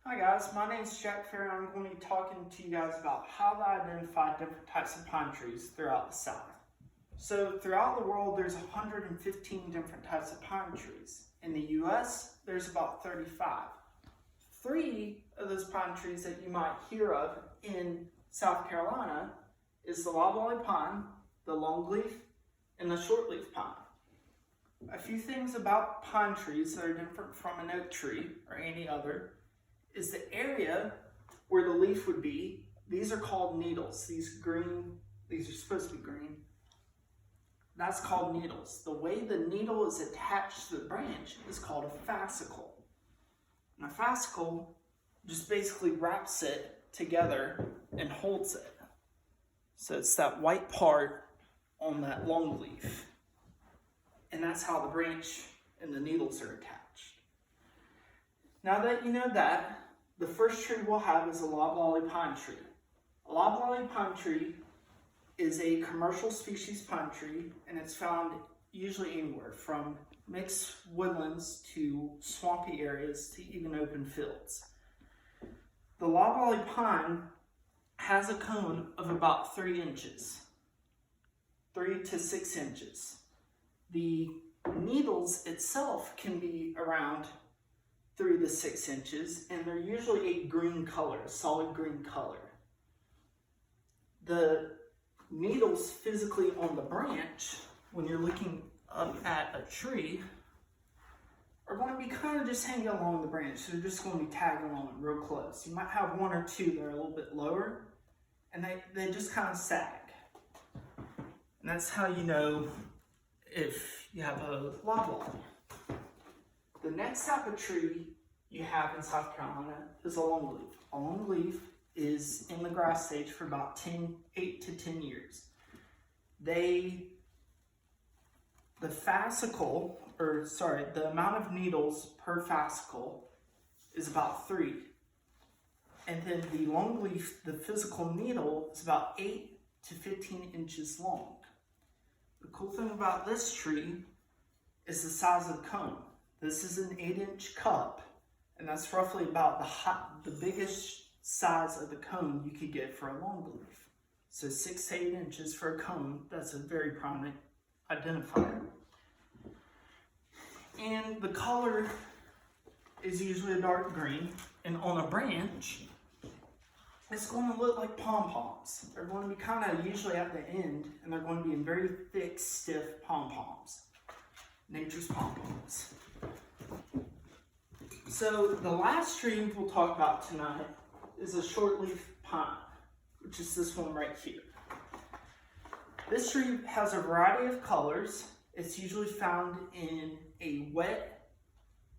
Hi guys, my name is Jack Fair and I'm going to be talking to you guys about how to identify different types of pine trees throughout the South. So throughout the world there's 115 different types of pine trees. In the US there's about 35. 3 of those pine trees that you might hear of in South Carolina is the loblolly pine, the longleaf, and the shortleaf pine. A few things about pine trees that are different from an oak tree or any other is the area where the leaf would be. These are called needles. These are supposed to be green. That's called needles. The way the needle is attached to the branch is called a fascicle. And a fascicle just basically wraps it together and holds it. So it's that white part on that long leaf. And that's how the branch and the needles are attached. Now that you know that, the first tree we'll have is a loblolly pine tree. A loblolly pine tree is a commercial species pine tree, and it's found usually anywhere from mixed woodlands to swampy areas to even open fields. The loblolly pine has a cone of about 3 inches, 3 to 6 inches. The needles itself can be around 3 to 6 inches, and they're usually a green color, a solid green color. The needles physically on the branch, when you're looking up at a tree, are going to be kind of just hanging along the branch. So they're just going to be tagging along real close. You might have 1 or 2 that are a little bit lower, and they just kind of sag. And that's how you know if you have a loblolly. The next type of tree you have in South Carolina is a longleaf. A longleaf is in the grass stage for about 8 to 10 years. The amount of needles per fascicle is about 3. And then the longleaf, the physical needle, is about 8 to 15 inches long. The cool thing about this tree is the size of the cone. This is an 8-inch cup, and that's roughly about the biggest size of the cone you could get for a longleaf. So 6 to 8 inches for a cone, that's a very prominent identifier. And the color is usually a dark green, and on a branch, it's going to look like pom-poms. They're going to be kind of usually at the end, and they're going to be in very thick, stiff pom-poms. Nature's pom-poms. So the last tree we'll talk about tonight is a shortleaf pine, which is this one right here. This tree has a variety of colors. It's usually found in a wet,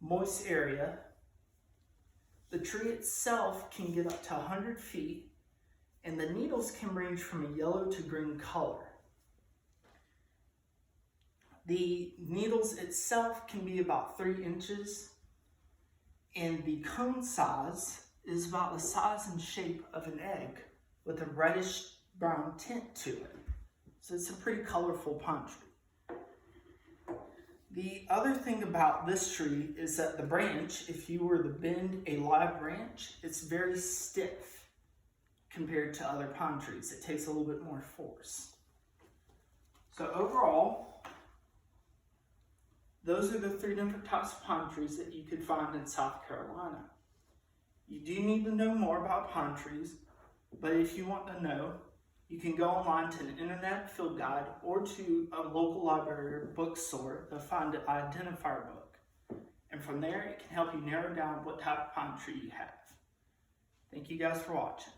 moist area. The tree itself can get up to 100 feet, and the needles can range from a yellow to green color. The needles itself can be about 3 inches, and the cone size is about the size and shape of an egg with a reddish brown tint to it. So it's a pretty colorful pine tree. The other thing about this tree is that the branch, if you were to bend a live branch, it's very stiff compared to other pine trees. It takes a little bit more force. So overall, those are the 3 different types of pine trees that you could find in South Carolina. You do need to know more about pine trees, but if you want to know, you can go online to an internet field guide or to a local library or bookstore to find an identifier book. And from there, it can help you narrow down what type of pine tree you have. Thank you guys for watching.